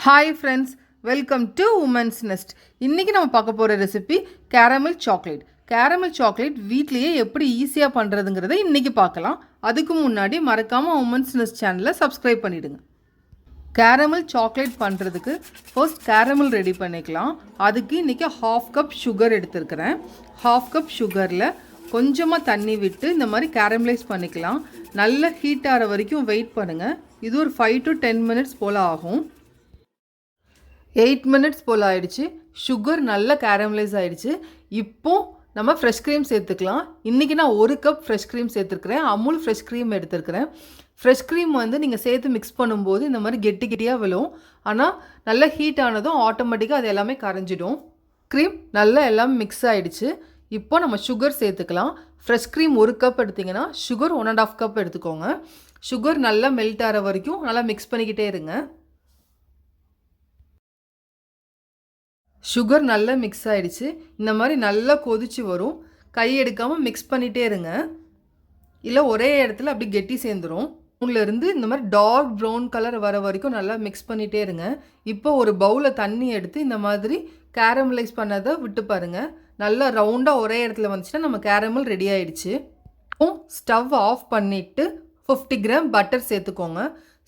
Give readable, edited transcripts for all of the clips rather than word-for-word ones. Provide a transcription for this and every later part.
Hi friends, welcome to women's nest. இன்றைக்கி நம்ம பார்க்க போகிற recipe caramel chocolate. Caramel chocolate வீட்லேயே எப்படி ஈஸியாக பண்ணுறதுங்கிறத இன்றைக்கி பார்க்கலாம். அதுக்கு முன்னாடி மறக்காமல் உமன்ஸ் நெஸ்ட் சேனலை சப்ஸ்கிரைப் பண்ணிவிடுங்க. கேரமல் சாக்லேட் பண்ணுறதுக்கு ஃபர்ஸ்ட் கேரமல் ரெடி பண்ணிக்கலாம். அதுக்கு இன்றைக்கி 1/2 கப் சுகர் எடுத்துருக்கிறேன். 1/2 கப் சுகரில் கொஞ்சமாக தண்ணி விட்டு இந்த மாதிரி கேரமலைஸ் பண்ணிக்கலாம். நல்ல ஹீட் ஆகிற வரைக்கும் வெயிட் பண்ணுங்கள். இது ஒரு 5 to 10 மினிட்ஸ் போல் ஆகும். 8 மினிட்ஸ் போல் ஆகிடுச்சு. சுகர் நல்லா கேரமலைஸ் ஆகிடுச்சு. இப்போது நம்ம ஃப்ரெஷ் க்ரீம் சேர்த்துக்கலாம். இன்றைக்கி நான் 1 கப் ஃப்ரெஷ் க்ரீம் சேர்த்துருக்குறேன். அமுல் ஃப்ரெஷ் க்ரீம் எடுத்துருக்கிறேன். ஃப்ரெஷ் க்ரீம் நீங்கள் சேர்த்து மிக்ஸ் பண்ணும்போது இந்த மாதிரி கெட்டியாக விழும். ஆனால் நல்லா ஹீட் ஆனதும் ஆட்டோமேட்டிக்காக அது எல்லாமே கரைஞ்சிடும். க்ரீம் நல்லா எல்லாமே மிக்ஸ் ஆகிடுச்சு. இப்போ நம்ம சுகர் சேர்த்துக்கலாம். ஃப்ரெஷ் க்ரீம் 1 கப் எடுத்திங்கன்னா சுகர் 1.5 கப் எடுத்துக்கோங்க. சுகர் நல்லா மெல்ட் ஆகிற வரைக்கும் நல்லா மிக்ஸ் பண்ணிக்கிட்டே இருங்க. சுகர் நல்லா மிக்ஸ் ஆகிடுச்சு. இந்த மாதிரி நல்லா கொதிச்சு வரும். கை எடுக்காமல் மிக்ஸ் பண்ணிகிட்டே இருங்க, இல்லை ஒரே இடத்துல அப்படி கெட்டி சேர்ந்துடும். உள்ளேருந்து இந்த மாதிரி டார்க் ப்ரௌன் கலர் வர வரைக்கும் நல்லா மிக்ஸ் பண்ணிகிட்டே இருங்க. இப்போ ஒரு பவுலில் தண்ணி எடுத்து இந்த மாதிரி கேரமலைஸ் பண்ணதை விட்டு பாருங்கள். நல்லா ரவுண்டாக ஒரே இடத்துல வந்துச்சுன்னா நம்ம கேரமல் ரெடி ஆகிடுச்சு. இப்போ ஸ்டவ் ஆஃப் பண்ணிவிட்டு 50 கிராம் பட்டர் சேர்த்துக்கோங்க.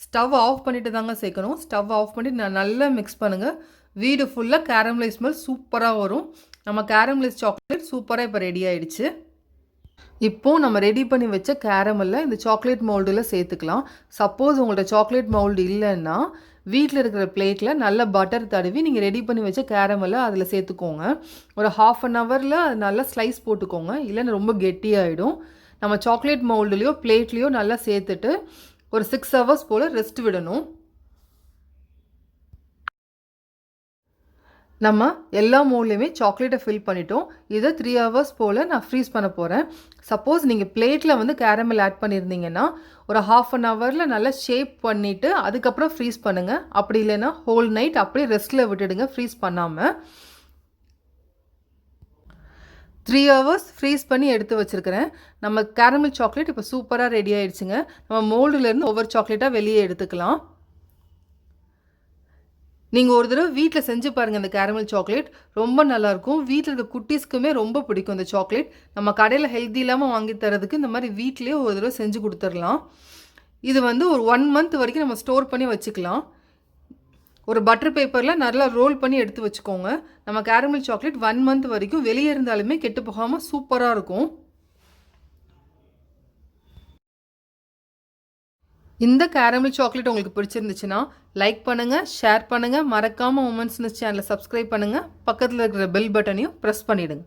ஸ்டவ் ஆஃப் பண்ணிவிட்டு தாங்க சேர்க்கணும். ஸ்டவ் ஆஃப் பண்ணிவிட்டு நல்லா மிக்ஸ் பண்ணுங்கள். வீடு ஃபுல்லாக கேரமலைஸ் ஸ்மெல் சூப்பராக வரும். நம்ம கேரமலைஸ் சாக்லேட் சூப்பராக இப்போ ரெடி ஆகிடுச்சு. இப்போது நம்ம ரெடி பண்ணி வச்ச கேரமலில் இந்த சாக்லேட் மவுல்டில் சேர்த்துக்கலாம். சப்போஸ் உங்கள்கிட்ட சாக்லேட் மவுல்டு இல்லைன்னா வீட்டில் இருக்கிற பிளேட்டில் நல்ல பட்டர் தடவி நீங்கள் ரெடி பண்ணி வச்ச கேரமலை அதில் சேர்த்துக்கோங்க. ஒரு 1/2 ஹவரில் அது நல்லா ஸ்லைஸ் போட்டுக்கோங்க, இல்லைன்னா ரொம்ப கெட்டியாகிடும். நம்ம சாக்லேட் மவுல்டுலேயோ பிளேட்லேயோ நல்லா சேர்த்துட்டு ஒரு 6 ஹவர்ஸ் போல் ரெஸ்ட் விடணும். நம்ம எல்லா மோல்லையுமே சாக்லேட்டை ஃபில் பண்ணிட்டோம். இதை 3 ஹவர்ஸ் போல் நான் ஃப்ரீஸ் பண்ண போகிறேன். சப்போஸ் நீங்கள் பிளேட்டில் கேரமல் ஆட் பண்ணியிருந்தீங்கன்னா ஒரு 1/2 ஹவரில் நல்லா ஷேப் பண்ணிவிட்டு அதுக்கப்புறம் ஃப்ரீஸ் பண்ணுங்கள். அப்படி இல்லைன்னா ஹோல் நைட் அப்படியே ரெஸ்ட்டில் விட்டுடுங்க, ஃப்ரீஸ் பண்ணாமல். 3 ஹவர்ஸ் ஃப்ரீஸ் பண்ணி எடுத்து வச்சுருக்கிறேன். நம்ம கேரமல் சாக்லேட் இப்போ சூப்பராக ரெடி ஆகிடுச்சுங்க. நம்ம மோல்டுலேருந்து ஒவ்வொரு சாக்லேட்டாக வெளியே எடுத்துக்கலாம். நீங்கள் ஒரு தடவை வீட்டில் செஞ்சு பாருங்கள். இந்த கேரமல் சாக்லேட் ரொம்ப நல்லாயிருக்கும். வீட்டில் இருக்க குட்டீஸ்க்குமே ரொம்ப பிடிக்கும் இந்த சாக்லேட். நம்ம கடையில் ஹெல்த்தி இல்லாமல் வாங்கி தரதுக்கு இந்த மாதிரி வீட்டிலே ஒரு தடவை செஞ்சு கொடுத்துடலாம். இது ஒரு 1 மந்த் வரைக்கும் நம்ம ஸ்டோர் பண்ணி வச்சுக்கலாம். ஒரு பட்டர் பேப்பரில் நல்லா ரோல் பண்ணி எடுத்து வச்சுக்கோங்க. நம்ம கேரமல் சாக்லேட் 1 மந்த் வரைக்கும் வெளியே இருந்தாலுமே கெட்டு போகாமல் சூப்பராக இருக்கும். இந்த கேரமல் சாக்லேட் உங்களுக்கு பிடிச்சிருந்துச்சுன்னா லைக் பண்ணுங்கள், ஷேர் பண்ணுங்கள். மறக்காமல் உமன்ஸ் நெஸ்ட் சேனலை சப்ஸ்கிரைப் பண்ணுங்கள். பக்கத்தில் இருக்கிற பெல் பட்டனையும் ப்ரெஸ் பண்ணிவிடுங்க.